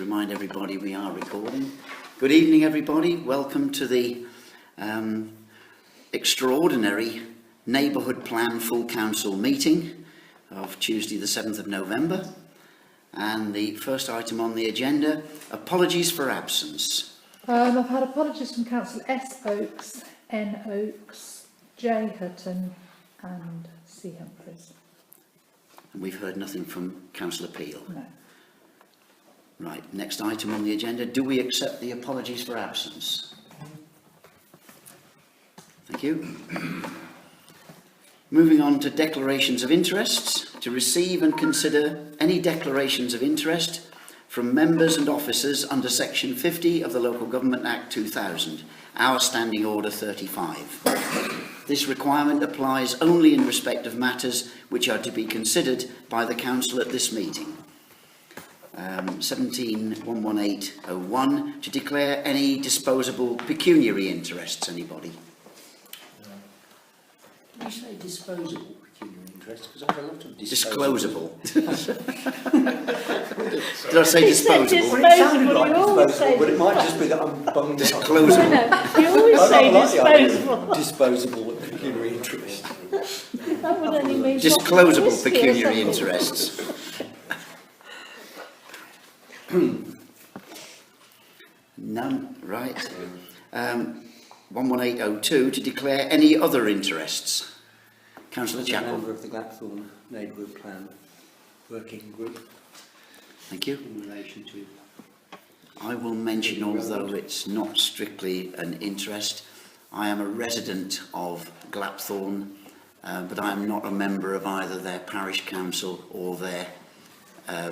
remind everybody we are recording. Good evening, everybody. Welcome to the extraordinary Neighbourhood Plan Full Council meeting of Tuesday the 7th of November. And the first item on the agenda, apologies for absence. I've had apologies from Councillor S. Oakes, N. Oakes, J. Hutton and C. Humphreys. And we've heard nothing from Councillor Peel. No. Right, next item on the agenda, do we accept the apologies for absence? Thank you. Moving on to declarations of interests, to receive and consider any declarations of interest from members and officers under section 50 of the Local Government Act 2000, our Standing Order 35. This requirement applies only in respect of matters which are to be considered by the Council at this meeting. 17-11801, to declare any disposable pecuniary interests. Anybody? Did you say disposable pecuniary interests? Because I have a lot of Disclosable. Did I say disposable? Disposable, Well, it sounded you like always disposable, say but it might just be that I'm bunged up. Disclosable. No, you always say I like the idea of disposable. disposable pecuniary interests. That would only mean Disclosable whiskey or pecuniary something. interests. None, right. 11802, to declare any other interests. Councillor As a Chapel. member of the Glackthorne Neighbourhood Plan Working Group Thank you. in relation to... I will mention, although it's not strictly an interest, I am a resident of Glackthorne, but I am not a member of either their parish council or their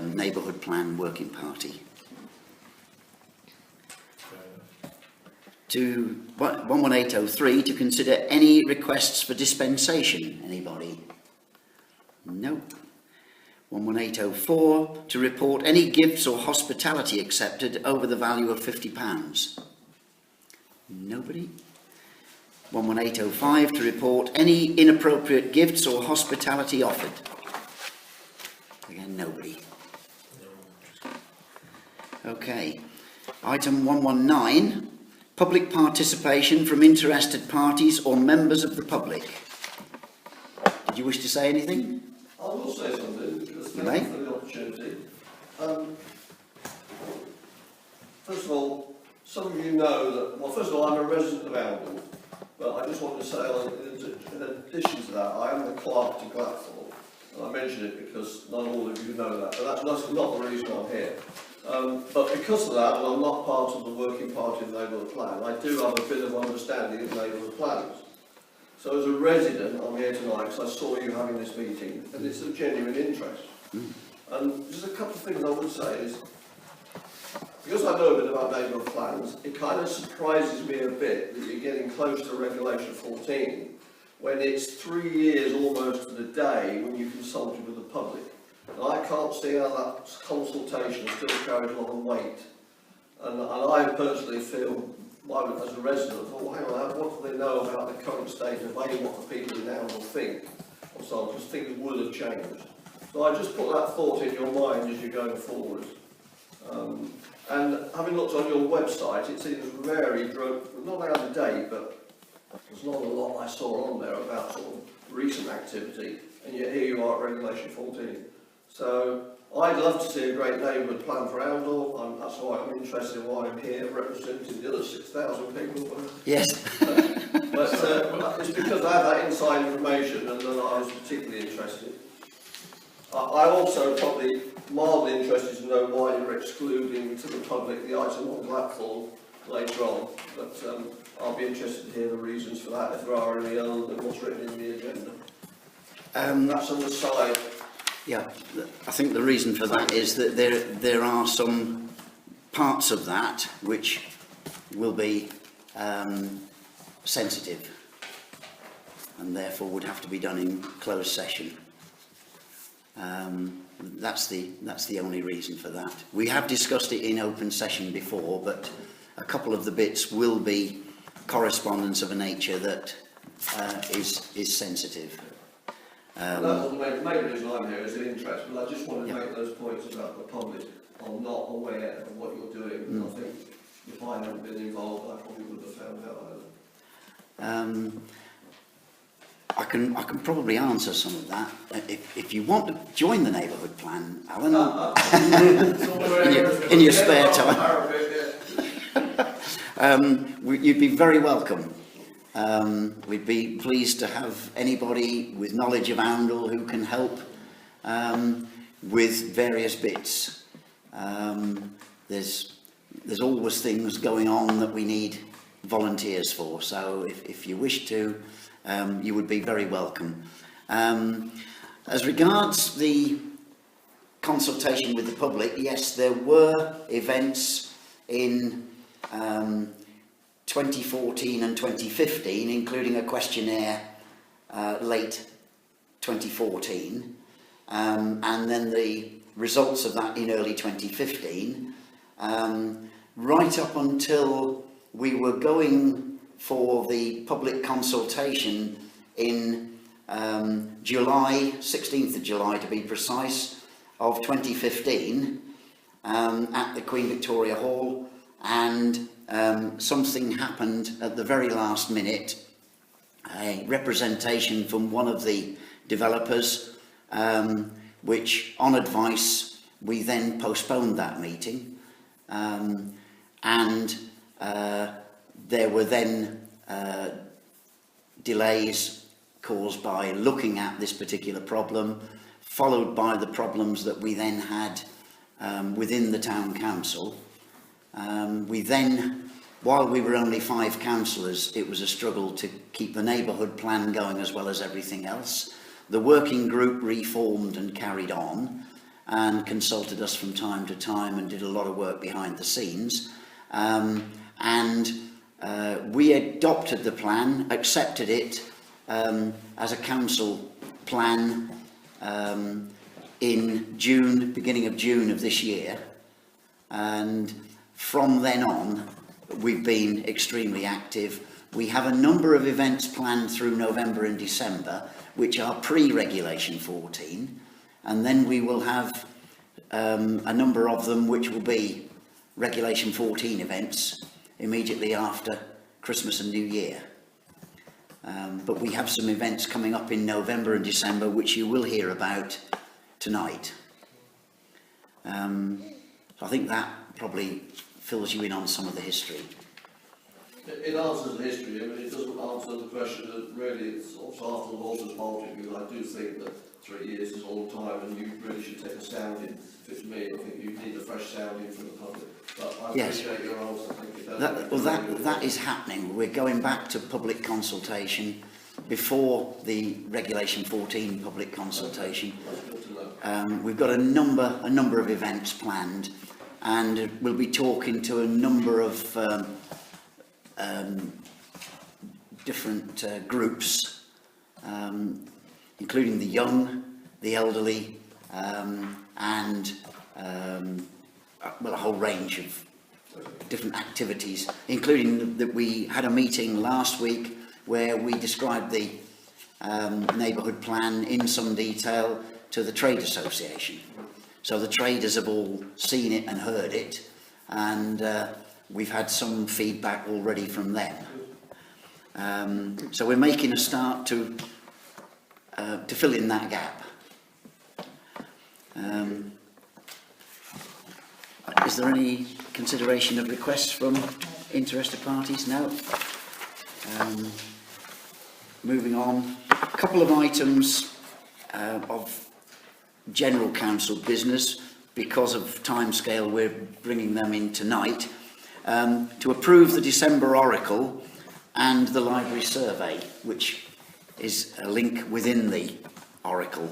neighbourhood plan working party. To 11803, to consider any requests for dispensation. Anybody? No. 11804, to report any gifts or hospitality accepted over the value of £50. Nobody. 11805, to report any inappropriate gifts or hospitality offered. Again, nobody. Okay. Item 119, public participation from interested parties or members of the public. Did you wish to say anything? I will say something, because You thank may. you for the opportunity. First of all, some of you know that, well, first of all, I'm a resident of Oundle, but I just want to say, in addition to that, I am the clerk to Glackthorne, and I mention it because not all of you know that, but that's not the reason I'm here. But because of that, and I'm not part of the working party of the Neighbourhood Plan, I do have a bit of understanding of neighbourhood plans. So as a resident, I'm here tonight because I saw you having this meeting, and it's of genuine interest. And just a couple of things I would say is, because I know a bit about neighbourhood plans, it kind of surprises me a bit that you're getting close to Regulation 14, when it's 3 years almost to the day when you consulted with the public. And I can't see how that consultation still carries a lot of weight. And I personally feel, as a resident, I thought, well, hang on, what do they know about the current state of what the people in Oundle think? Or so, because things would have changed. So I just put that thought in your mind as you're going forward. And having looked on your website, it seems very, not out of date, but there's not a lot I saw on there about sort of recent activity. And yet here you are at Regulation 14. So I'd love to see a great neighbourhood plan for Oundle. That's why I'm interested in why I'm here, representing the other 6,000 people. Yes. But it's because I have that inside information and then I was particularly interested. I also probably mildly interested to know why you're excluding to the public the item on Glackthorne later on. But I'll be interested to hear the reasons for that, if there are any other than what's written in the agenda. That's on the side. Yeah, I think the reason for that is that there are some parts of that which will be sensitive and therefore would have to be done in closed session. That's the only reason for that. We have discussed it in open session before, but a couple of the bits will be correspondence of a nature that is sensitive. That's the main reason I'm here is an interest, but I just want to make those points about the public are not aware of what you're doing. I think if I hadn't been involved, I probably wouldn't have found out either. I can probably answer some of that. If you want to join the neighbourhood plan, Alan, in your spare time, you'd be very welcome. We'd be pleased to have anybody with knowledge of Oundle who can help with various bits. There's always things going on that we need volunteers for, so if you wish to, you would be very welcome. As regards the consultation with the public, yes, there were events in 2014 and 2015, including a questionnaire late 2014, and then the results of that in early 2015, right up until we were going for the public consultation in July, 16th of July to be precise, of 2015 at the Queen Victoria Hall, and something happened at the very last minute. A representation from one of the developers, which on advice we then postponed that meeting, and there were then delays caused by looking at this particular problem, followed by the problems that we then had within the town council. We then, while we were only 5 councillors, it was a struggle to keep the neighbourhood plan going as well as everything else. The working group reformed and carried on and consulted us from time to time and did a lot of work behind the scenes. We adopted the plan, accepted it as a council plan in June, beginning of June of this year, and from then on we've been extremely active. We have a number of events planned through November and December which are pre-Regulation 14, and then we will have a number of them which will be Regulation 14 events immediately after Christmas and New Year. But we have some events coming up in November and December which you will hear about tonight. So I think that probably fills you in on some of the history. It answers the history, I mean, it doesn't answer the question that really it's also after the horse's bolted, because I do think that 3 years is a long time and you really should take a sounding. If it's me, I think you need a fresh sounding from the public. But I appreciate your answer. Thank you. That is happening. We're going back to public consultation before the Regulation 14 public consultation. That's good to know. We've got a number of events planned, and we'll be talking to a number of different groups, including the young, the elderly, and a whole range of different activities, including that we had a meeting last week where we described the neighbourhood plan in some detail to the trade association. So the traders have all seen it and heard it, and we've had some feedback already from them. So we're making a start to fill in that gap. Is there any consideration of requests from interested parties? No. Moving on, a couple of items of general council business. Because of timescale, we're bringing them in tonight. To approve the December Oracle and the library survey, which is a link within the Oracle.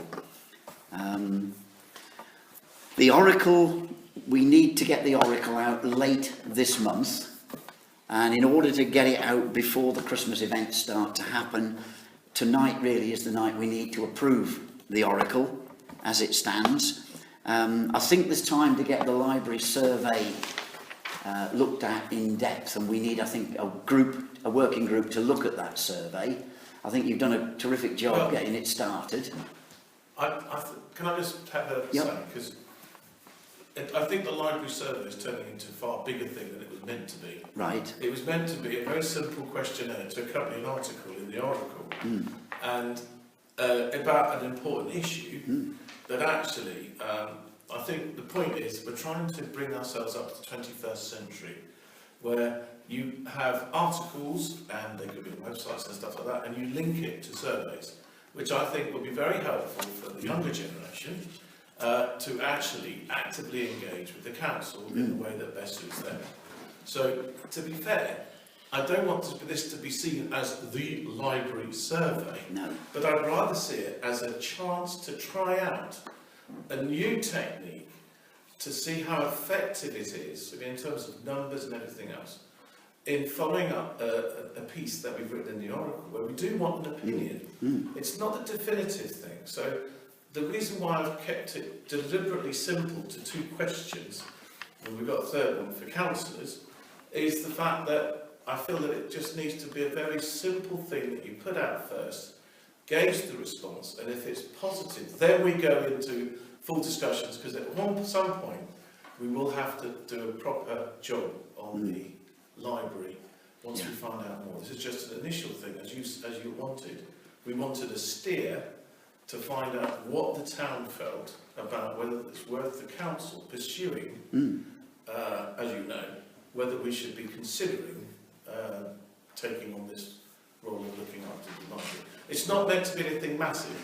The Oracle, we need to get the Oracle out late this month, and in order to get it out before the Christmas events start to happen, tonight really is the night we need to approve the Oracle as it stands. I think there's time to get the library survey looked at in depth, and we need, I think, a working group to look at that survey. I think you've done a terrific job getting it started. Can I just have a Yep. say, because I think the library survey is turning into a far bigger thing than it was meant to be. Right. It was meant to be a very simple questionnaire to accompany an article in the Oracle, and about an important issue that actually, I think the point is we're trying to bring ourselves up to the 21st century, where you have articles, and they could be on websites and stuff like that, and you link it to surveys, which I think will be very helpful for the younger generation, to actually actively engage with the council in the way that best suits them. So, to be fair, I don't want this to be seen as the library survey, No. but I'd rather see it as a chance to try out a new technique to see how effective it is, I mean, in terms of numbers and everything else, in following up a piece that we've written in the Oracle, where we do want an opinion. It's not a definitive thing. So the reason why I've kept it deliberately simple to 2 questions, and we've got a third one for councillors, is the fact that I feel that it just needs to be a very simple thing that you put out first, gauge the response, and if it's positive, then we go into full discussions, because at some point we will have to do a proper job on the library once we find out more. This is just an initial thing, as you wanted. We wanted a steer to find out what the town felt about whether it's worth the council pursuing, as you know, whether we should be considering taking on this role of looking after the library. It's not meant to be anything massive.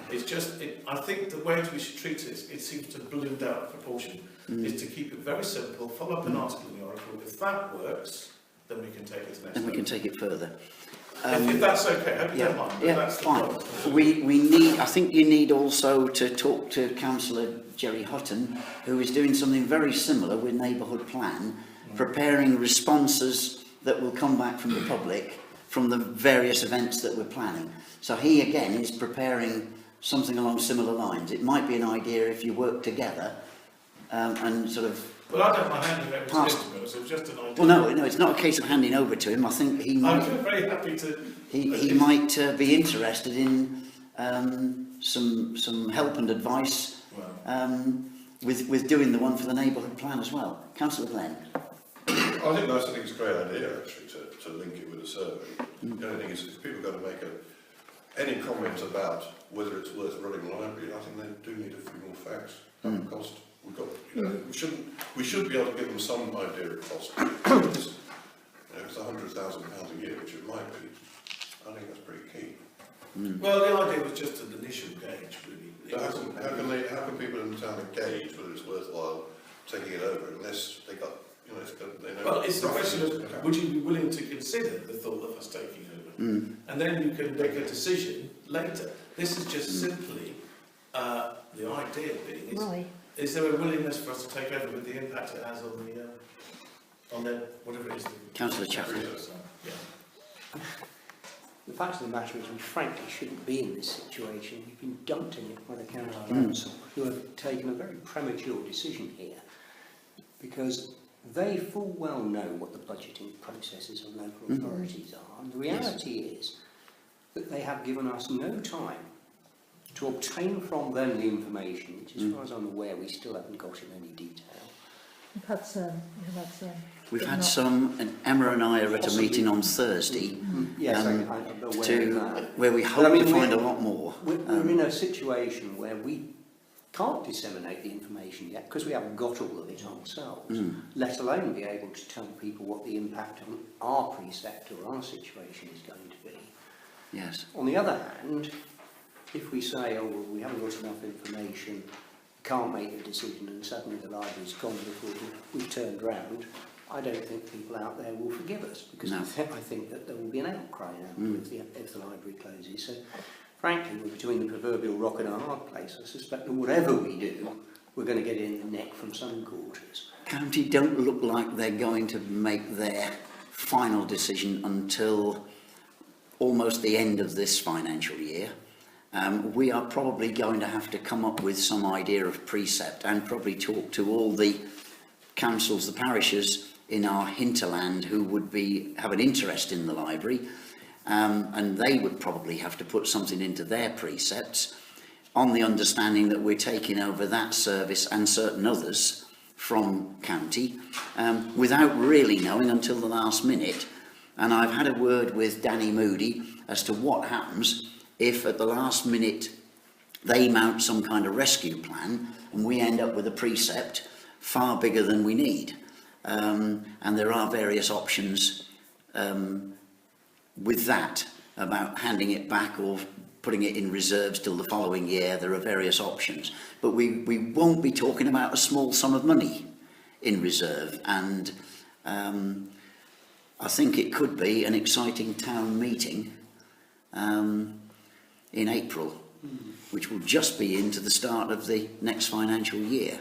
It's just, I think the way we should treat it, it seems to ballooned out of proportion, is to keep it very simple, follow up an article in the Oracle. If that works, then we can take it to the next Then we level. can take it further. If that's okay, I hope you don't mind, but Yeah, that's the fine. problem. We need, I think you need also to talk to Councillor Jerry Hutton, who is doing something very similar with Neighbourhood Plan, preparing responses that will come back from the public from the various events that we're planning. So he again is preparing something along similar lines. It might be an idea if you work together and sort of. Well, I don't mind handing it over Past. to him, to be honest. It was just an idea. Well, no, it's not a case of handing over to him. I think he might. I'm very happy to. He might be interested in some help and advice with doing the one for the neighbourhood plan as well. Councillor Glenn. I think it's a great idea actually to link it with a survey. The only thing is if people are going to make any comment about whether it's worth running a library, I think they do need a few more facts. Cost. We've got, we should be able to give them some idea of cost. It's, it's £100,000 a year, which it might be. I think that's pretty key. Well, the idea was just an initial gauge, really. So how can people in the town gauge whether it's worthwhile taking it over unless they got, they know. Well, it's the question of, would you be willing to consider the thought of us taking over? And then you can make a decision later. This is just simply, the idea being, is there a willingness for us to take over with the impact it has on the whatever it is? Councillor Chafford. Yeah. The fact of the matter is we frankly shouldn't be in this situation. We've been dumped in it by the county council, who have taken a very premature decision here, because they full well know what the budgeting processes of local authorities are, and the reality is that they have given us no time to obtain from them the information, which as far as I'm aware we still haven't got in any detail. We've had some, and Emma and I are at a meeting on Thursday, Yes, I'm aware of that. where we hope to find a lot more. We're in a situation where we can't disseminate the information yet because we haven't got all of it ourselves, let alone be able to tell people what the impact on our precept or our situation is going to be. Yes. On the other hand, if we say, oh, well, we haven't got enough information, can't make the decision, and suddenly the library's gone before we've turned round, I don't think people out there will forgive us, because I think that there will be an outcry now if the library closes. So, frankly, we're between the proverbial rock and a hard place. I suspect that whatever we do, we're going to get in the neck from some quarters. County don't look like they're going to make their final decision until almost the end of this financial year. We are probably going to have to come up with some idea of precept and probably talk to all the councils, the parishes in our hinterland who would have an interest in the library, and they would probably have to put something into their precepts on the understanding that we're taking over that service and certain others from county without really knowing until the last minute. And I've had a word with Danny Moody as to what happens if at the last minute they mount some kind of rescue plan and we end up with a precept far bigger than we need. And there are various options with that about handing it back or putting it in reserves till the following year. There are various options, but we won't be talking about a small sum of money in reserve, and I think it could be an exciting town meeting in April, which will just be into the start of the next financial year.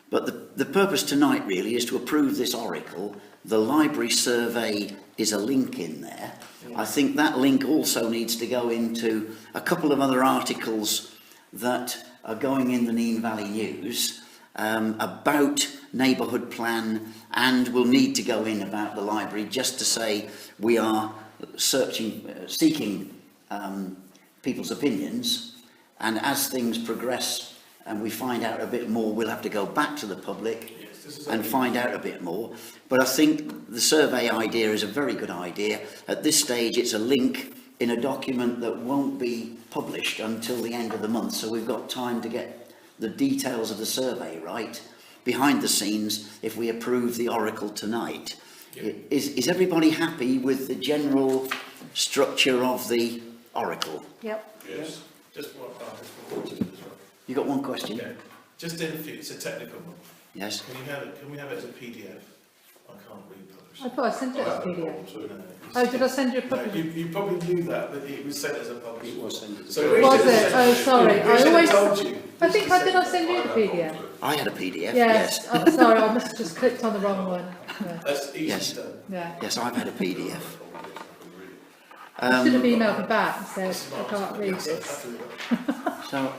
But the purpose tonight really is to approve this oracle. The library survey is a link in there. I think that link also needs to go into a couple of other articles that are going in the Nene Valley News about neighbourhood plan, and will need to go in about the library, just to say we are seeking people's opinions, and as things progress and we find out a bit more, we'll have to go back to the public and find out a bit more. But I think the survey idea is a very good idea. At this stage, it's a link in a document that won't be published until the end of the month, so we've got time to get the details of the survey right behind the scenes if we approve the oracle tonight. Yeah. Is everybody happy with the general structure of the oracle? Yep. Yes. Just one question as well. You got one question? Yeah. Just in a few, it's a technical one. Yes. Can we have it as a PDF? I can't republish. I thought I sent it as a I have PDF. one too. No, Oh, did I send you a No, copy? you probably knew that, but it was sent as a publish. It was sent as a So publish. we Was should have it? sent Oh, sorry. We I should always- have told you. I think I did. I send you the PDF. I had a PDF, Yes. yes. Oh, sorry, I must have just clicked on the wrong one. Yeah. That's easy Yes. done. Yeah. Yes, I've had a PDF. I should have emailed me back and said I can't read this. So,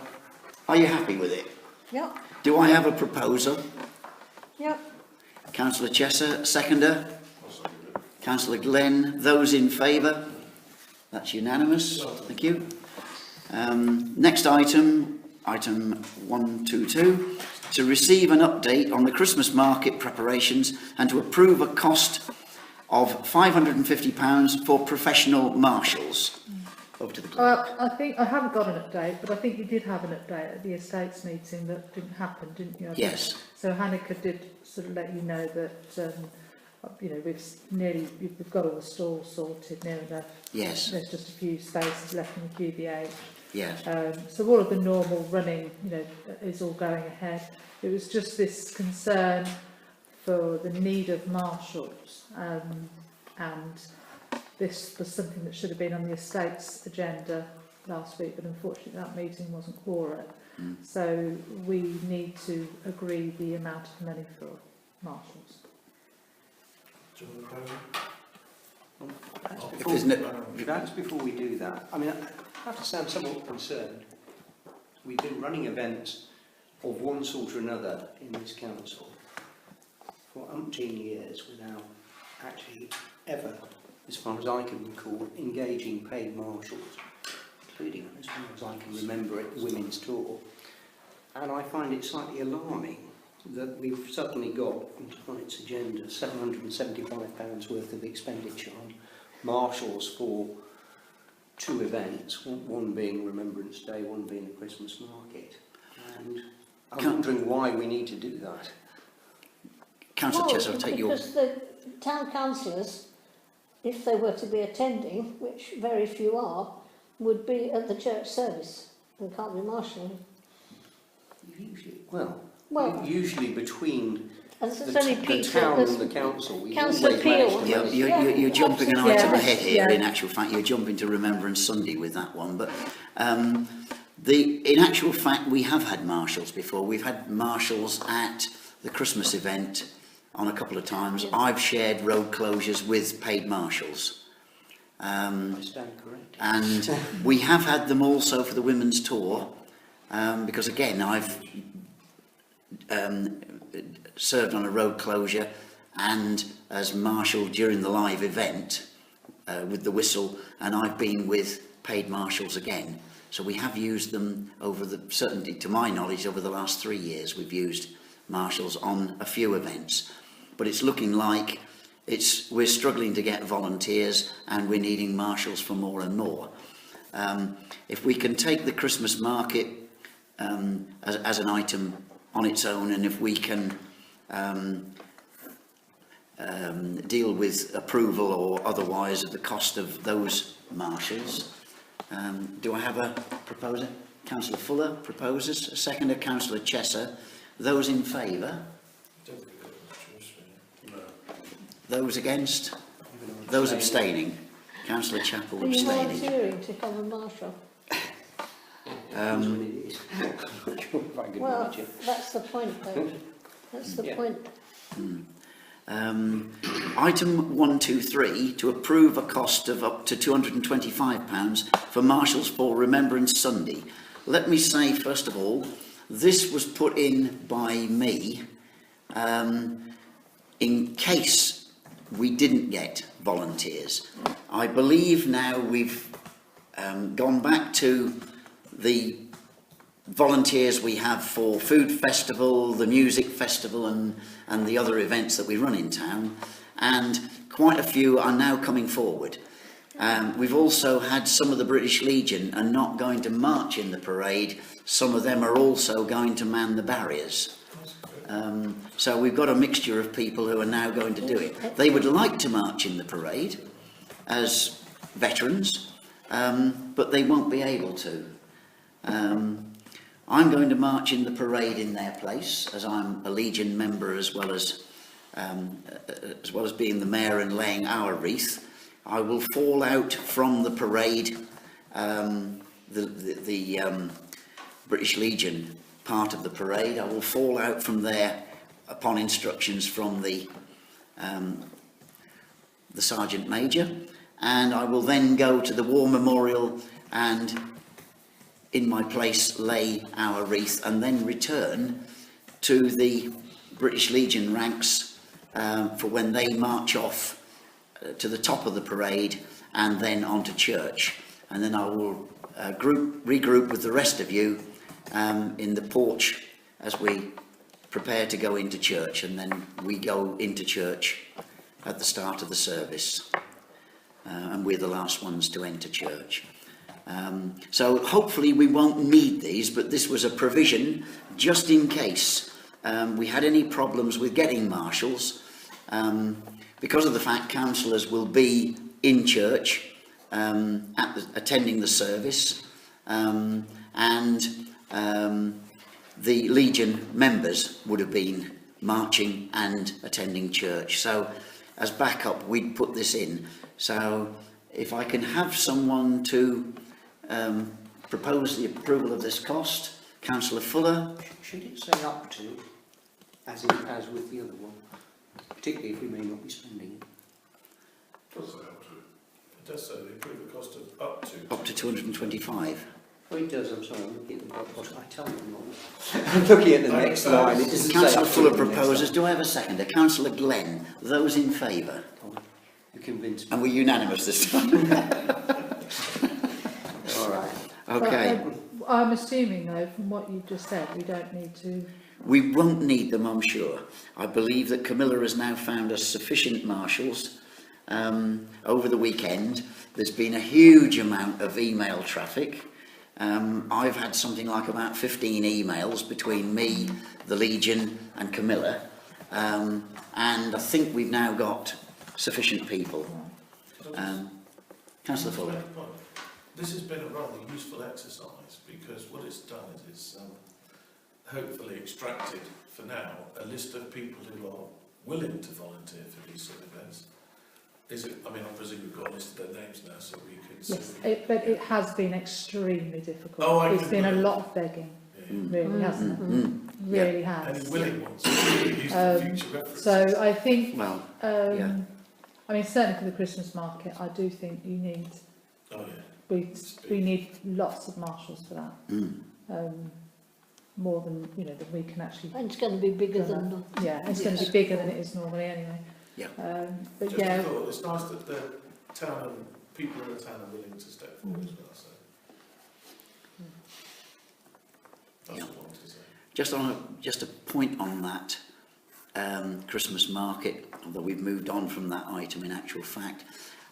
are you happy with it? Yep. Do I have a proposal? Yep. Councillor Chesser, seconder. Councillor Glenn, those in favour? That's unanimous, thank you. Next item, item 122, to receive an update on the Christmas market preparations and to approve a cost of £550 for professional marshals. Over to the clerk. I think I haven't got an update, but I think you did have an update at the estates meeting that didn't happen, didn't you? I think. Yes. So Hanneke did sort of let you know that you know we've got all the stalls sorted near enough. Yes, There's just a few spaces left in the QBH. yes, So all of the normal running, you know, is all going ahead. It was just this concern for the need of marshals, and this was something that should have been on the estates agenda last week, but unfortunately that meeting wasn't quorate. So we need to agree the amount of money for marshals. Do you want to Perhaps If there's no- perhaps before we do that, I mean, I have to say I'm somewhat concerned. We've been running events of one sort or another in this council for umpteen years without actually ever, as far as I can recall, engaging paid marshals, including, as far as I can remember it, the Women's Tour. And I find it slightly alarming that we've suddenly got on tonight's agenda £775 worth of expenditure on marshals for two events, one being Remembrance Day, one being the Christmas market. And I'm wondering why we need to do that. Councillor Chesser, I'll take your... Because the town councillors, if they were to be attending, which very few are, would be at the church service and can't be marshalling. Usually between As it's the only town Peter, and the council, we Councillor always manage Peel. to You're, manage- you're jumping an Yeah. item ahead here, Yeah. in actual fact. You're jumping to Remembrance Sunday with that one. But in actual fact, we have had marshals before. We've had marshals at the Christmas event on a couple of times. Yeah. I've shared road closures with paid marshals. I stand corrected. And we have had them also for the Women's Tour, because again, I've served on a road closure and as marshal during the live event with the whistle, and I've been with paid marshals again. So we have used them over certainly to my knowledge, over the last 3 years, we've used marshals on a few events. But it's looking like we're struggling to get volunteers, and we're needing marshals for more and more. If we can take the Christmas market as an item on its own, and if we can deal with approval or otherwise of the cost of those marshals. Do I have a proposer? Councillor Fuller proposes, a seconder, Councillor Chesser. Those in favour? Don't think we've got much choice, really. No. Those against? Those abstaining? Councillor Chappell Are you abstaining. volunteering to come and marshal? Depends when it is. I'm not sure if I can Well, manage it. that's the point, though. That's the Yeah. point. Item 123, to approve a cost of up to £225 for marshals for Remembrance Sunday. Let me say, first of all, this was put in by me in case we didn't get volunteers. I believe now we've gone back to the volunteers we have for Food Festival, the Music Festival and the other events that we run in town, and quite a few are now coming forward. We've also had some of the British Legion are not going to march in the parade. Some of them are also going to man the barriers. So we've got a mixture of people who are now going to do it. They would like to march in the parade as veterans, but they won't be able to. I'm going to march in the parade in their place, as I'm a Legion member as well as being the mayor and laying our wreath. I will fall out from the parade, the British Legion part of the parade. I will fall out from there upon instructions from the Sergeant Major, and I will then go to the War Memorial and in my place lay our wreath, and then return to the British Legion ranks for when they march off to the top of the parade and then onto church. And then I will regroup with the rest of you in the porch as we prepare to go into church, and then we go into church at the start of the service, and we're the last ones to enter church. So hopefully we won't need these, but this was a provision just in case we had any problems with getting marshals, because of the fact councillors will be in church attending the service, and the Legion members would have been marching and attending church. So as backup we'd put this in. So if I can have someone to propose the approval of this cost. Councillor Fuller. Should it say up to, as with the other one, particularly if we may not be spending it? Does say up to. It does say they approve the cost of up to. Up to 225. Oh, it does, I'm sorry, I'm looking at the what I tell them wrong. I'm looking at the next line, it doesn't say Councillor up to Fuller on the next proposes. line. Do I have a seconder? Councillor Glenn. Those in favour? You convinced me. And we're unanimous this time. All right. Okay. But, I'm assuming, though, from what you've just said, we don't need to. We won't need them, I'm sure. I believe that Camilla has now found us sufficient marshals over the weekend. There's been a huge amount of email traffic. I've had something like about 15 emails between me, the Legion and Camilla, and I think we've now got sufficient people. Councillor Fuller. This has been a rather useful exercise, because what it's done is it's hopefully extracted for now a list of people who are willing to volunteer for these sort of events. Is it? I mean, I presume we've got a list of their names now, so we can see. Yes, but it has been extremely difficult. Oh, I It's can been a believe lot of begging, really, hasn't it? Really has. Any willing ones to use for future reference. So I think, Well, I mean, certainly for the Christmas market, I do think you need, Oh yeah. we need lots of marshals for that. More than, than we can actually. And it's going to be bigger than... Yeah, it's going to be bigger than it is normally anyway. Yeah. But Just yeah, a thought, it's nice that the town and people in the town are willing to step forward as well. So that's what I wanted to say. just a point on that Christmas market, although we've moved on from that item in actual fact.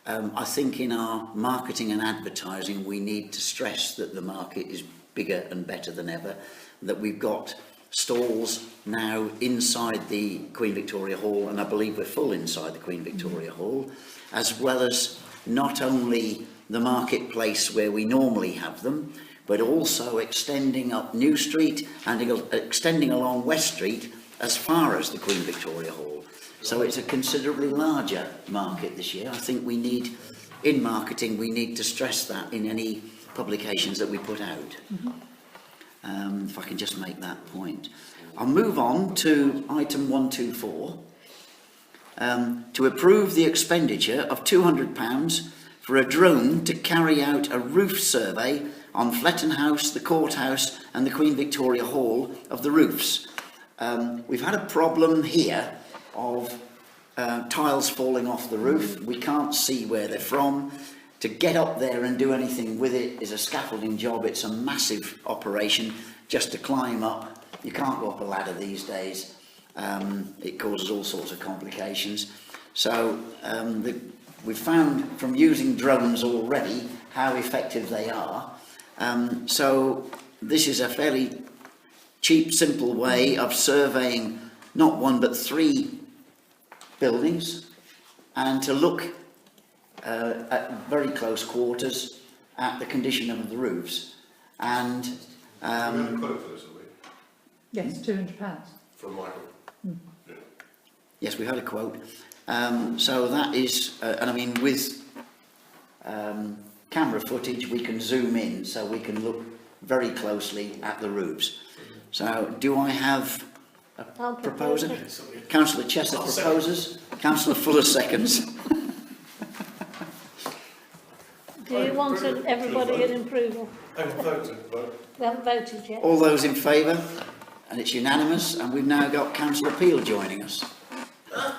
I think in our marketing and advertising we need to stress that the market is bigger and better than ever, that we've got stalls now inside the Queen Victoria Hall, and I believe we're full inside the Queen Victoria Hall, as well as not only the marketplace where we normally have them, but also extending up New Street and extending along West Street as far as the Queen Victoria Hall. So it's a considerably larger market this year. I think we need, in marketing, we need to stress that in any publications that we put out. If I can just make that point. I'll move on to item 124. To approve the expenditure of £200 for a drone to carry out a roof survey on Fletton House, the Courthouse and the Queen Victoria Hall of the roofs. We've had a problem here of tiles falling off the roof. We can't see where they're from. To get up there and do anything with it is a scaffolding job. It's a massive operation just to climb up. You can't go up a ladder these days. It causes all sorts of complications. So we've found from using drones already how effective they are. So this is a fairly cheap, simple way of surveying not one but 3 buildings, and to look at very close quarters at the condition of the roofs. And We had a quote for this, have we? Yes, £200. From Michael. Yeah. yes, we had a quote. So that is, and I mean with camera footage we can zoom in, so we can look very closely at the roofs. So do I have a I'll proposer? propose Councillor Chesser proposes. Councillor Fuller seconds. Do you want everybody in approval? I haven't voted. We haven't voted yet. All those in favour? And it's unanimous, and we've now got Councillor Peel joining us. I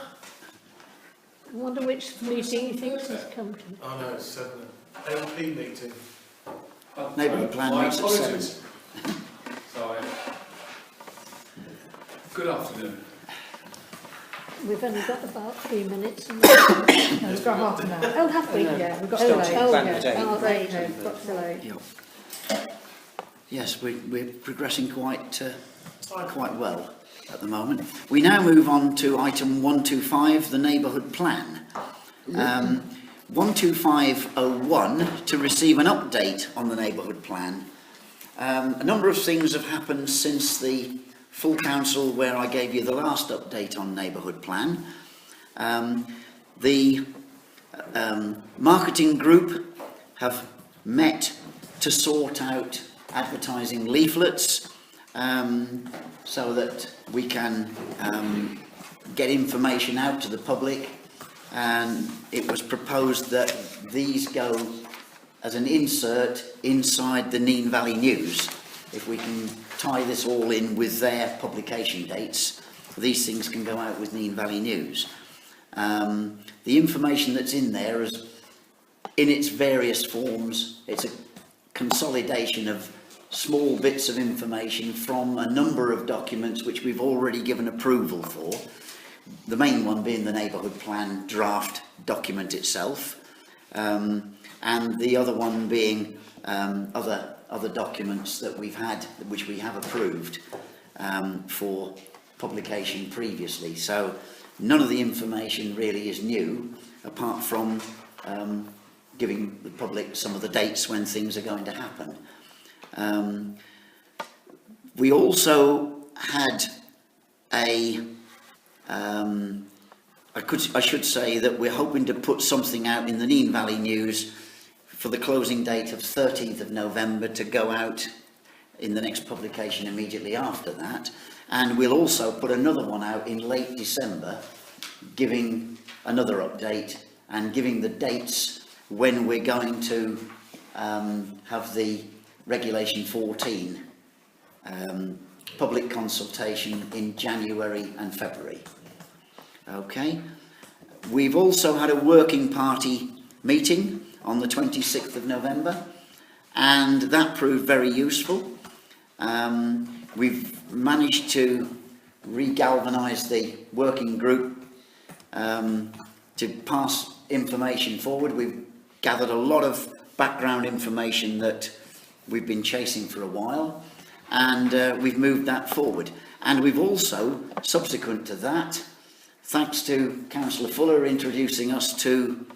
wonder which meeting he thinks he's come to. Oh no, it's LP meeting. Neighbourhood plan My meets at 7. apologies. Sorry. Good afternoon. We've only got about 3 minutes. And No, we've got half an hour. oh, have we? Yeah, we've got Still till to 8. plan yeah. the day. Oh, Great, right. we've got till 8. Yep. Yes, we're progressing quite well at the moment. We now move on to item 125, the neighbourhood plan. 12501, to receive an update on the neighbourhood plan. A number of things have happened since the full council where I gave you the last update on neighbourhood plan. The marketing group have met to sort out advertising leaflets so that we can get information out to the public, and it was proposed that these go as an insert inside the Nene Valley News. If we can tie this all in with their publication dates, these things can go out with Nene Valley News. The information that's in there is, in its various forms, it's a consolidation of small bits of information from a number of documents which we've already given approval for. The main one being the neighbourhood plan draft document itself, and the other one being other documents that we've had, which we have approved for publication previously. So none of the information really is new, apart from giving the public some of the dates when things are going to happen. We also had I should say that we're hoping to put something out in the Nene Valley News for the closing date of 13th of November to go out in the next publication immediately after that. And we'll also put another one out in late December, giving another update and giving the dates when we're going to have the Regulation 14 public consultation in January and February. Okay. We've also had a working party meeting on the 26th of November, and that proved very useful. we've managed to re-galvanise the working group to pass information forward. We've gathered a lot of background information that we've been chasing for a while, and we've moved that forward. And we've also, subsequent to that, thanks to Councillor Fuller introducing us to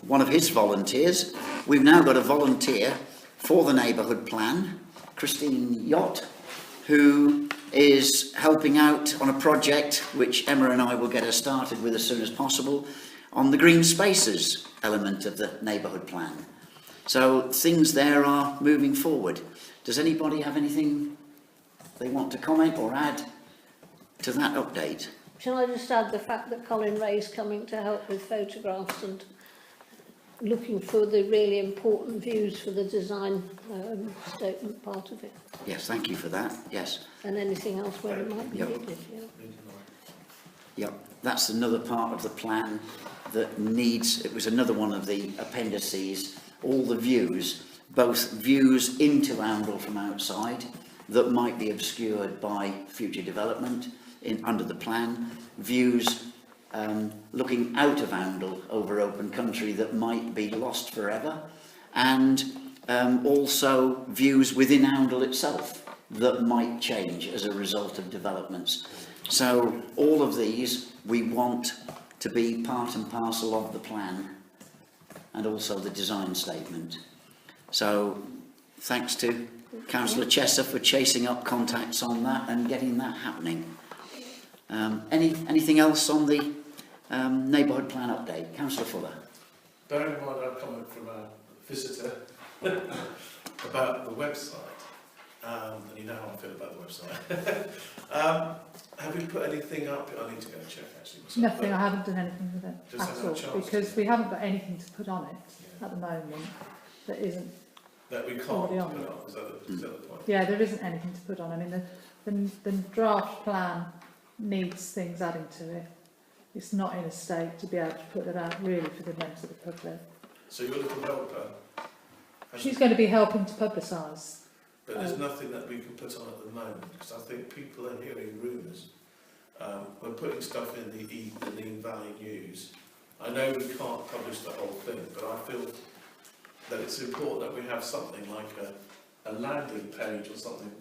one of his volunteers, we've now got a volunteer for the neighbourhood plan, Christine Yott, who is helping out on a project which Emma and I will get her started with as soon as possible on the green spaces element of the neighbourhood plan. So things there are moving forward. Does anybody have anything they want to comment or add to that update? Shall I just add the fact that Colin Ray's coming to help with photographs and looking for the really important views for the design statement part of it, Yes, thank you for that. Yes. and anything else where it might be Yep. needed. Yeah. Yep, that's another part of the plan that needs, it was another one of the appendices, all the views, both views into Oundle from outside that might be obscured by future development under the plan, views looking out of Oundle over open country that might be lost forever, and also views within Oundle itself that might change as a result of developments. So all of these we want to be part and parcel of the plan and also the design statement. So thanks to Councillor Chester for chasing up contacts on that and getting that happening. Anything else on the neighbourhood plan update? Councillor Fuller. Bearing in mind our comment from a visitor about the website, and you know how I feel about the website. Have we put anything up? I need to go and check actually. myself. Nothing, I haven't done anything with it Just haven't had a at all, chance because to. we haven't got anything to put on it at the moment that isn't. That we can't Already put on. up, is that the point? Yeah, there isn't anything to put on. I mean, the draft plan needs things adding to it. It's not in a state to be able to put that out really for the members of the public. So your little helper, She's going to be helping to publicise. but there's nothing that we can put on at the moment, because I think people are hearing rumours. We're putting stuff in the Dean Valley News. I know we can't publish the whole thing, but I feel that it's important that we have something like a landing page or something.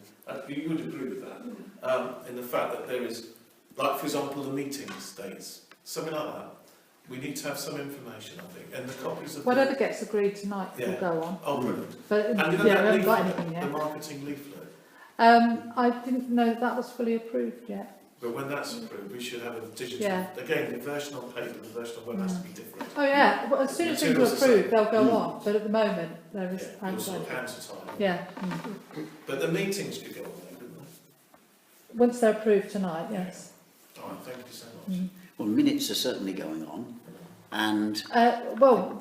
You would agree with that? In the fact that there is, like for example, the meeting dates, something like that. We need to have some information, I think, and the copies of Whatever gets agreed tonight will Yeah. go on. Oh, brilliant. But And you know yeah, that we haven't got leaflet, anything the yet. marketing leaflet. I didn't know that was fully approved yet. But when that's approved, we should have a digital. Yeah. Again, the version on paper, the version on web has to be different. Oh yeah, well, as soon as things are Materials are approved, they'll go on. But at the moment, there is. Yeah, you're sort of counter-time. Yeah. But the meetings could go on there, couldn't they? Once they're approved tonight, yes. All right, thank you so much. Well, minutes are certainly going on, and Well,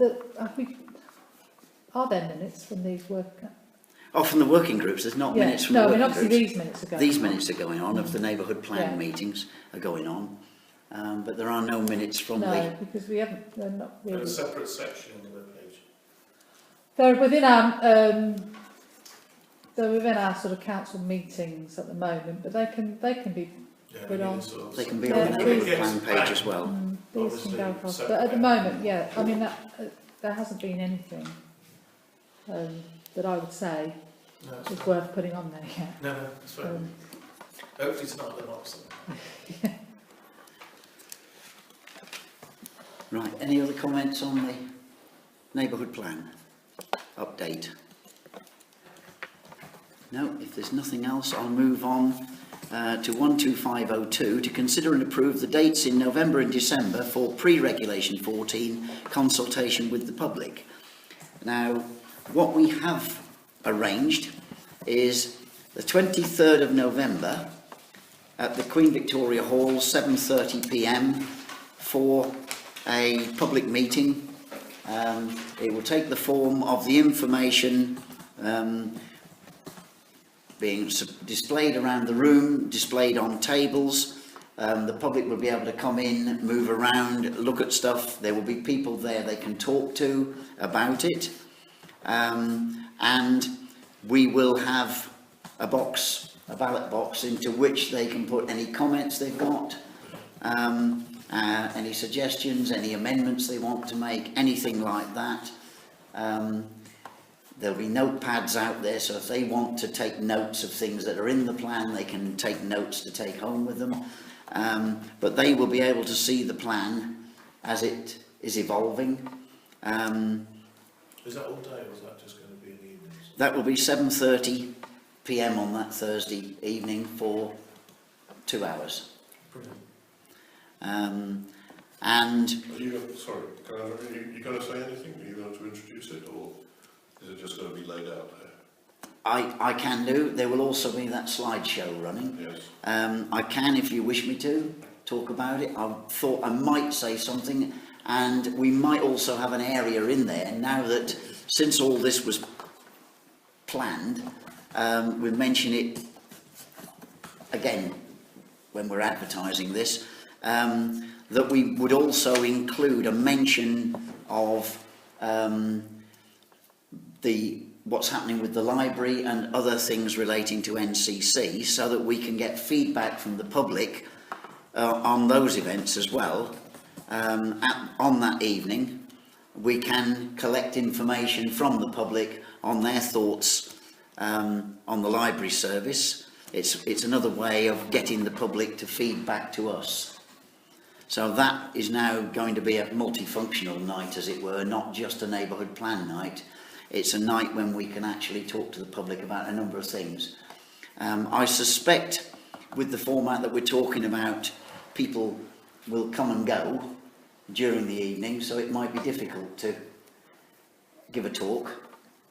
are there minutes from these work? from the working groups, there's not minutes from No, I the mean working obviously groups. these minutes are going. These minutes are going on of the neighbourhood plan Yeah. meetings are going on, but there are no minutes from No, the. because we haven't. They're not Got a really. separate section on the webpage. They're within our. They're within our sort of council meetings at the moment, but they can be. Yeah, Put we on. need to sort of- They can be Yeah, on the neighbourhood these- plan page as well. These can Obviously, go across. so- But at the moment, yeah, I mean there hasn't been anything that I would say No, it's is fine. worth putting on there yet. No, it's fine. Um, Hopefully it's not the Moxon. Right, any other comments on the neighbourhood plan update? No, if there's nothing else, I'll move on to 12502 to consider and approve the dates in November and December for pre-regulation 14 consultation with the public. Now, what we have arranged is the 23rd of November at the Queen Victoria Hall, 7:30 p.m. for a public meeting. It will take the form of the information being displayed around the room, displayed on tables. The public will be able to come in, move around, look at stuff. There will be people there they can talk to about it. And we will have a ballot box into which they can put any comments they've got, any suggestions, any amendments they want to make, anything like that. There'll be notepads out there, so if they want to take notes of things that are in the plan, they can take notes to take home with them. But they will be able to see the plan as it is evolving. Is that all day, or is that just going to be in the evenings? That will be 7:30 p.m. on that Thursday evening for 2 hours. Brilliant. And Are you, sorry, are you going to say anything? Are you going to introduce it, or is it just going to be laid out there? I can do. There will also be that slideshow running. Yes. I can, if you wish me to, talk about it. I thought I might say something, and we might also have an area in there, now that since all this was planned, we'll mention it again when we're advertising this, that we would also include a mention of what's happening with the library and other things relating to NCC, so that we can get feedback from the public on those events as well. On that evening, we can collect information from the public on their thoughts on the library service. It's another way of getting the public to feed back to us. So that is now going to be a multifunctional night, as it were, not just a neighbourhood plan night. It's a night when we can actually talk to the public about a number of things. I suspect with the format that we're talking about, people will come and go during the evening, so it might be difficult to give a talk.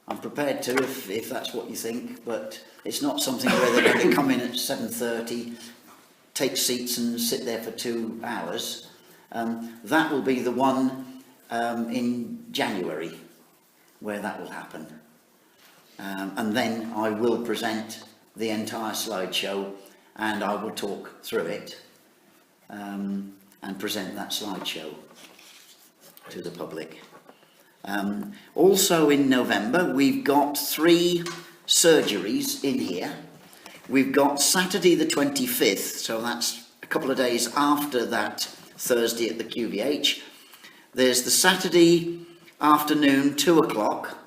I'm prepared to, if that's what you think, but it's not something where they're going to come in at 7:30, take seats and sit there for 2 hours. That will be the one in January where that will happen. And then I will present the entire slideshow, and I will talk through it and present that slideshow to the public. Also in November, we've got 3 surgeries in here. We've got Saturday the 25th, so that's a couple of days after that Thursday at the QVH. There's the Saturday afternoon, 2 o'clock,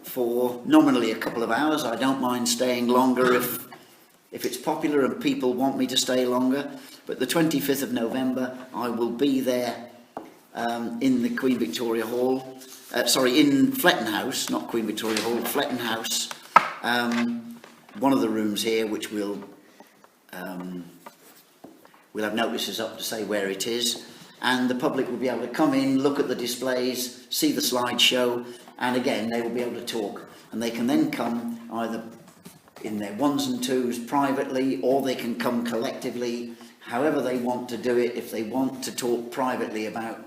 for nominally a couple of hours. I don't mind staying longer if it's popular and people want me to stay longer. But the 25th of November, I will be there in the Queen Victoria Hall, in Fletton House, not Queen Victoria Hall, Fletton House, one of the rooms here, which we'll have notices up to say where it is, and the public will be able to come in, look at the displays, see the slideshow, and again they will be able to talk, and they can then come either in their 1s and 2s privately, or they can come collectively, however they want to do it. If they want to talk privately about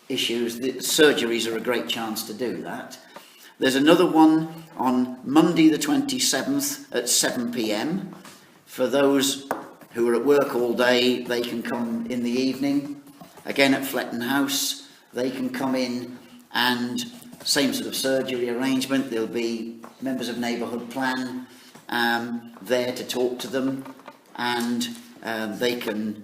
issues, the surgeries are a great chance to do that. There's another one on Monday the 27th at 7 p.m. For those who are at work all day, they can come in the evening. Again at Fletton House, they can come in, and same sort of surgery arrangement. There'll be members of Neighbourhood Plan there to talk to them, and they can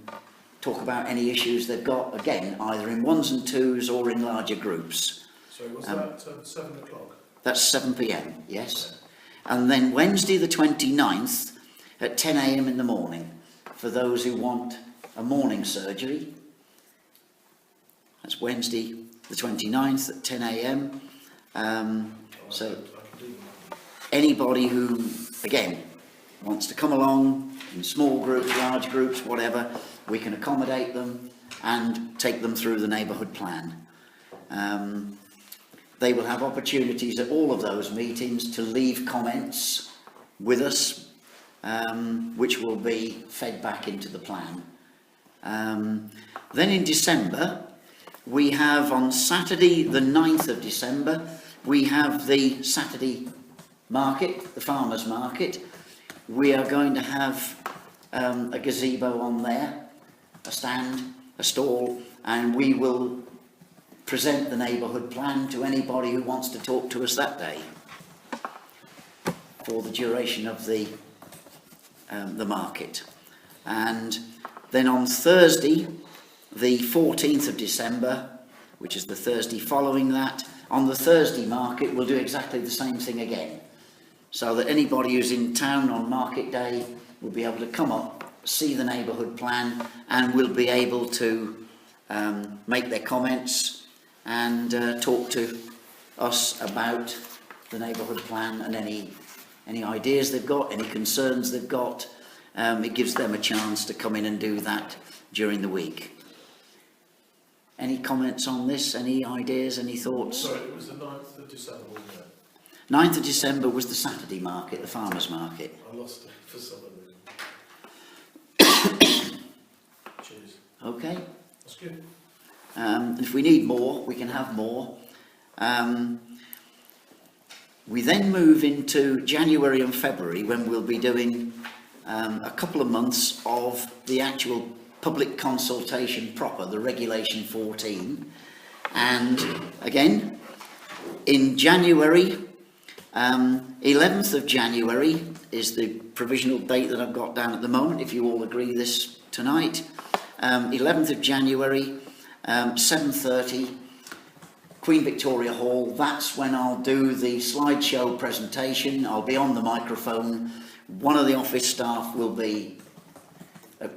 talk about any issues they've got, again, either in 1s and 2s or in larger groups. So was that 7 o'clock? That's 7 p.m, yes. And then Wednesday the 29th at 10 a.m. in the morning, for those who want a morning surgery. That's Wednesday the 29th at 10 a.m. So anybody who, again, wants to come along in small groups, large groups, whatever, we can accommodate them and take them through the neighbourhood plan. They will have opportunities at all of those meetings to leave comments with us, which will be fed back into the plan. Then in December, we have on Saturday the 9th of December, we have the Saturday market, the farmers market. We are going to have a gazebo on there, a stand, a stall, and we will present the neighbourhood plan to anybody who wants to talk to us that day. for the duration of the market. And then on Thursday, the 14th of December, which is the Thursday following that, on the Thursday market we'll do exactly the same thing again, so that anybody who's in town on market day will be able to come up, see the neighbourhood plan, and will be able to make their comments and talk to us about the neighbourhood plan and any ideas they've got, any concerns they've got. It gives them a chance to come in and do that during the week. Any comments on this? Any ideas? Any thoughts? Sorry, it was the 9th of December, wasn't it? 9th of December was the Saturday market, the farmers' market. I lost it for some reason. Cheers. Okay. That's good. If we need more, we can have more. We then move into January and February, when we'll be doing a couple of months of the actual public consultation proper, the Regulation 14. And again, in January, 11th of January is the provisional date that I've got down at the moment, if you all agree this tonight. 11th of January, 7:30, Queen Victoria Hall. That's when I'll do the slideshow presentation. I'll be on the microphone. One of the office staff will be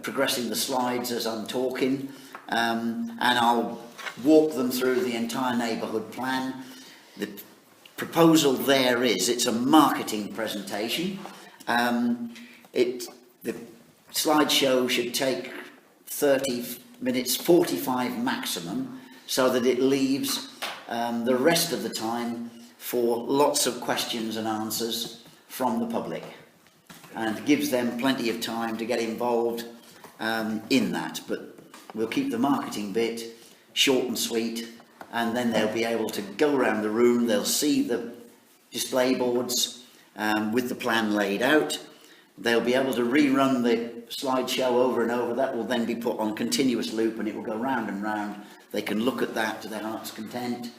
progressing the slides as I'm talking, and I'll walk them through the entire neighbourhood plan. The proposal there is, it's a marketing presentation. The slideshow should take 30 minutes, 45 maximum, so that it leaves the rest of the time for lots of questions and answers from the public, and gives them plenty of time to get involved in that. But we'll keep the marketing bit short and sweet, and then they'll be able to go around the room, they'll see the display boards with the plan laid out. They'll be able to rerun the slideshow over and over. That will then be put on continuous loop, and it will go round and round. They can look at that to their heart's content.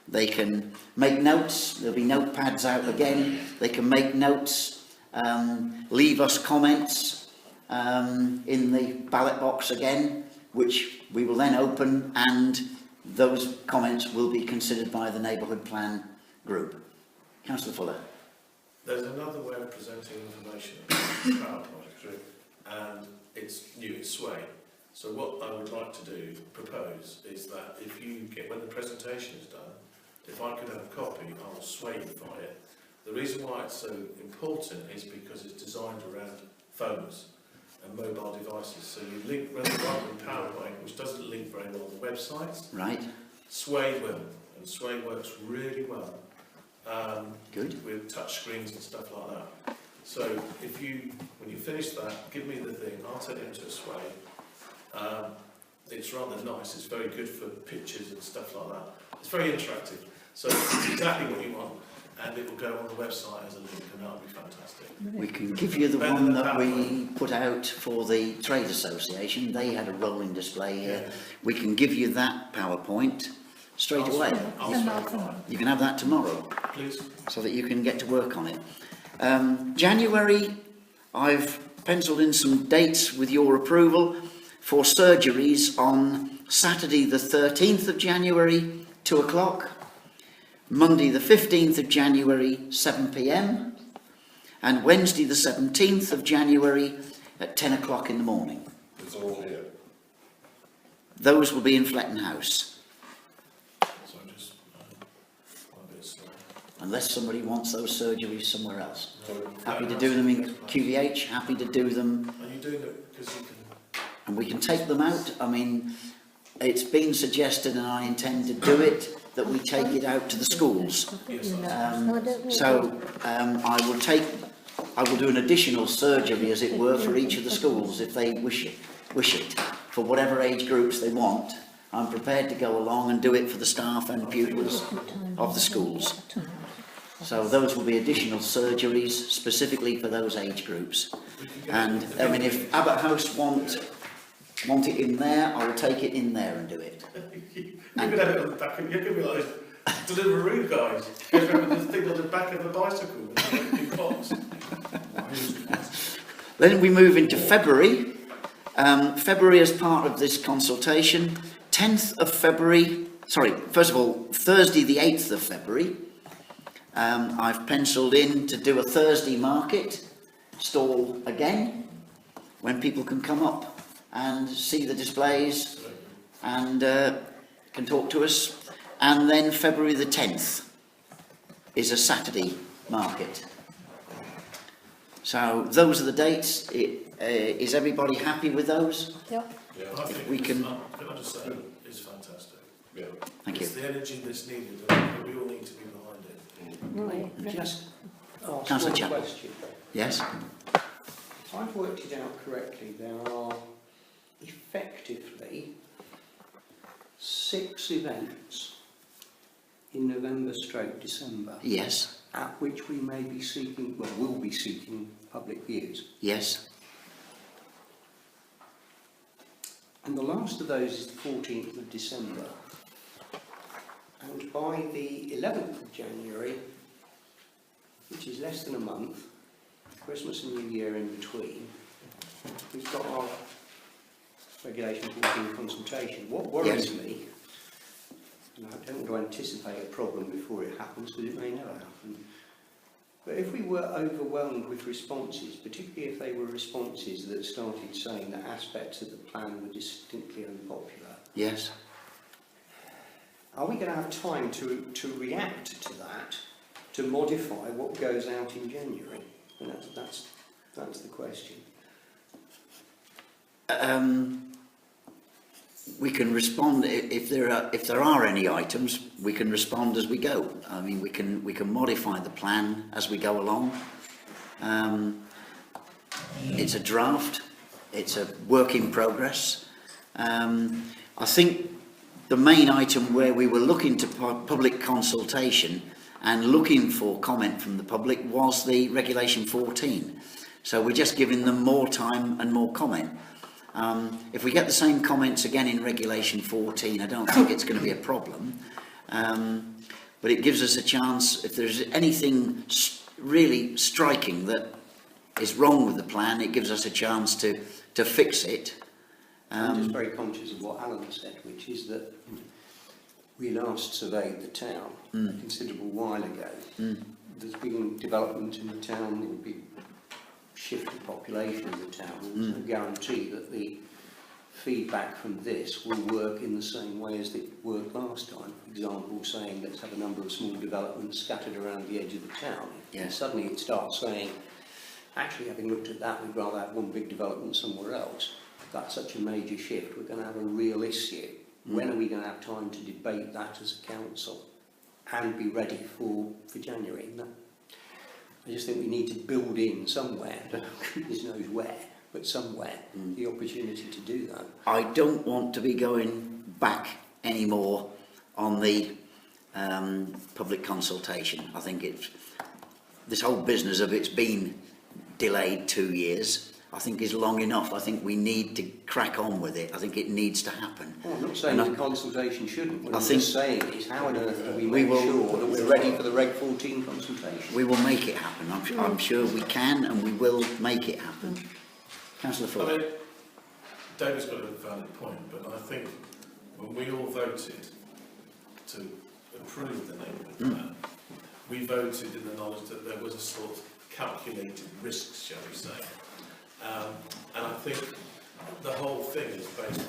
They can make notes. There'll be notepads out again. They can make notes, leave us comments in the ballot box again, which we will then open, and those comments will be considered by the neighbourhood plan group. Councillor Fuller. There's another way of presenting information in PowerPoint, and it's new, it's Sway. So what I would like to propose is that if you get, when the presentation is done, if I could have a copy, I'll Swayify it. The reason why it's so important is because it's designed around phones and mobile devices. So you link rather than PowerPoint, which doesn't link very well to websites. Right. Sway will, and Sway works really well. Good. With touch screens and stuff like that. So if you, when you finish that, give me the thing, I'll turn it into a Sway. It's rather nice, it's very good for pictures and stuff like that. It's very interactive. So it's exactly what you want, and it will go on the website as a link, and that'll be fantastic. We can give you the one that we put out for the Trade Association. They had a rolling display here. Yeah. We can give you that PowerPoint straight away. I'll Swayify it. You can have that tomorrow, Please. so that you can get to work on it. January, I've penciled in some dates with your approval for surgeries on Saturday the 13th of January, 2 o'clock, Monday the 15th of January, 7 p.m, and Wednesday the 17th of January at 10 o'clock in the morning. It's all here. Those will be in Fletton House, So just a bit slow. unless somebody wants those surgeries somewhere else. So, Happy to do them in QVH, happy to do them, Are you doing it because you can? and we can take them out. I mean, it's been suggested, and I intend to do it, that we take it out to the schools. Yes, I will do an additional surgery, as it were, for each of the schools if they wish it, for whatever age groups they want. I'm prepared to go along and do it for the staff and pupils of the schools. So those will be additional surgeries specifically for those age groups. And I mean, if Abbott House want it in there, I will take it in there and do it. You could have it on the back, you could be like, Deliveroo guys. Goes around with the thing on the back of the bicycle with a big box. Then we move into February. February as part of this consultation, 10th of February, sorry, first of all, Thursday the 8th of February, I've penciled in to do a Thursday market stall again, when people can come up and see the displays and can talk to us. And then February the 10th is a Saturday market. So those are the dates. Is everybody happy with those? Yeah. Yeah, I think we can- can I just say, it's fantastic. Yeah. Thank you. It's the energy that's needed, and we all need to be behind it. Right. Just ask Councillor one Chapel. question. Yes? If I've worked it out correctly, there are effectively 6 events in November/December Yes? at which we may be seeking, well, will be seeking public views. Yes? And the last of those is the 14th of December. And by the 11th of January, which is less than a month, Christmas and New Year in between, we've got our Regulation 14 consultation. What worries me, and I don't want to anticipate a problem before it happens, because it may never happen, but if we were overwhelmed with responses, particularly if they were responses that started saying that aspects of the plan were distinctly unpopular, Yes? are we going to have time to react to that, to modify what goes out in January? And that's the question. We can respond if there are any items. We can respond as we go. I mean, we can modify the plan as we go along. It's a draft. It's a work in progress. I think the main item where we were looking to public consultation and looking for comment from the public was the Regulation 14. So we're just giving them more time and more comment. If we get the same comments again in Regulation 14, I don't think it's going to be a problem. But it gives us a chance, if there's anything really striking that is wrong with the plan, it gives us a chance to fix it. I'm just very conscious of what Alan said, which is that we last surveyed the town a considerable while ago. There's been development in the town, there will be shift in population in the town. There's no guarantee that the feedback from this will work in the same way as it worked last time. For example, saying let's have a number of small developments scattered around the edge of the town. Yes. And suddenly it starts saying, actually having looked at that, we'd rather have one big development somewhere else. That's such a major shift, we're going to have a real issue. When are we going to have time to debate that as a council and be ready for January? No. I just think we need to build in somewhere, goodness knows where, but somewhere, the opportunity to do that. I don't want to be going back anymore on the public consultation. I think this whole business of it's been delayed 2 years, I think is long enough. I think we need to crack on with it. I think it needs to happen. Well, I'm not saying And the consultation shouldn't. What I'm think just saying is how on earth do we we make will- sure that we're ready for the Reg 14 consultation? We will make it happen. I'm sure we can and we will make it happen. Councillor I Fuller. mean, David's got a valid point, but I think when we all voted to approve the neighbourhood plan, we voted in the knowledge that there was a sort of calculated risks, shall we say. And I think the whole thing is based,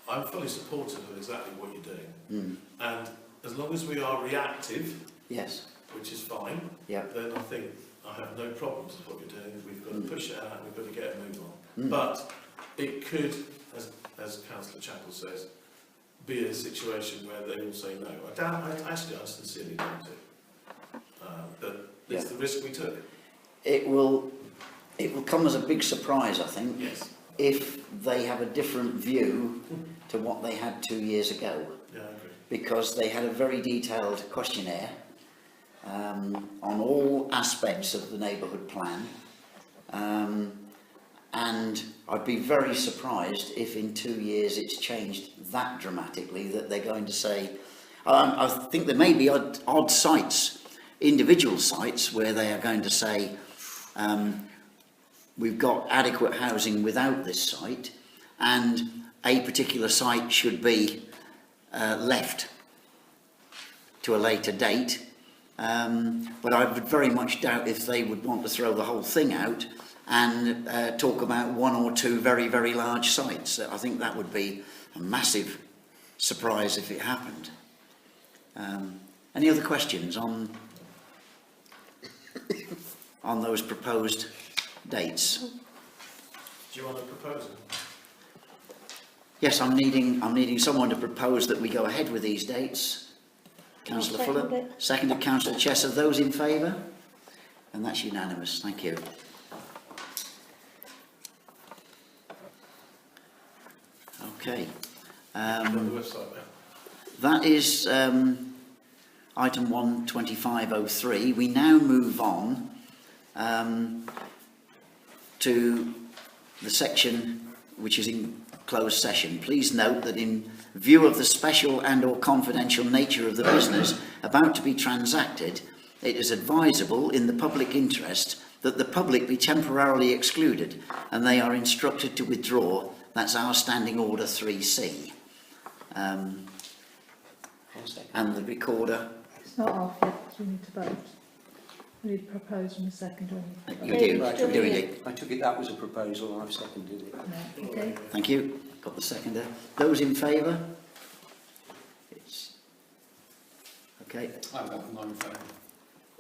I'm fully supportive of exactly what you're doing. And as long as we are reactive, Yes. which is fine, Yeah. then I think I have no problems with what you're doing. We've got to push it out, we've got to get a move on. But it could, as Councillor Chapel says, be a situation where they all say no. I sincerely doubt it. But it's the risk we took. It will come as a big surprise, I think, Yes. if they have a different view to what they had 2 years ago. Yeah, I agree. Because they had a very detailed questionnaire on all aspects of the neighbourhood plan, and I'd be very surprised if in 2 years it's changed that dramatically that they're going to say, I think there may be odd sites, individual sites, where they are going to say, we've got adequate housing without this site, and a particular site should be left to a later date. But I would very much doubt if they would want to throw the whole thing out and talk about one or two very, very large sites. I think that would be a massive surprise if it happened. Any other questions on those proposed dates? Do you want to propose it? Yes, I'm needing someone to propose that we go ahead with these dates. Councillor I'll second Fuller, it. seconded Councillor Chesser. Those in favour? And that's unanimous. Thank you. Okay. On the website now. That is item 12503. We now move on to the section which is in closed session. Please note that in view of the special and/or confidential nature of the business about to be transacted, it is advisable in the public interest that the public be temporarily excluded and they are instructed to withdraw. That's our standing order 3C. One second. And the recorder, It's not off yet, so we need to vote. We need to propose and a second, or we you need to do, Right, you do okay. indeed. I took it that was a proposal and I've seconded it. vote. No, okay. Thank you. Got the seconder. Those in favour? It's okay. I've got mine in favour.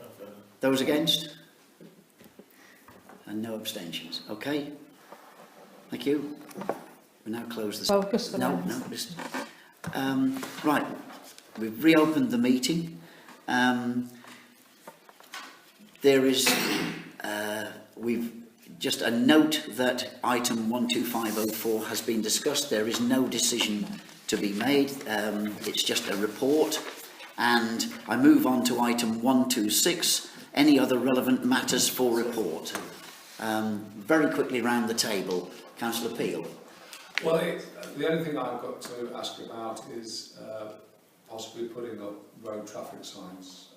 Okay. Those against? And no abstentions. Okay. Thank you. We now close this. Focus for No, now. no, listen. Right. We've reopened the meeting. There is, we've just a note that item 12504 has been discussed. There is no decision to be made. It's just a report. And I move on to item 126, any other relevant matters for report. Very quickly round the table. Councillor Peel. Well, the only thing I've got to ask about is possibly putting up road traffic signs.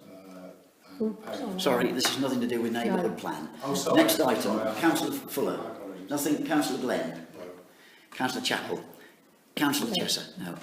Oh, paving. Sorry, this has nothing to do with neighbourhood No. plan. Oh, sorry. Next item, Sorry, Councillor Fuller. My apologies. Nothing, Councillor Glenn. No. Councillor Chapel. Councillor Chesser. No.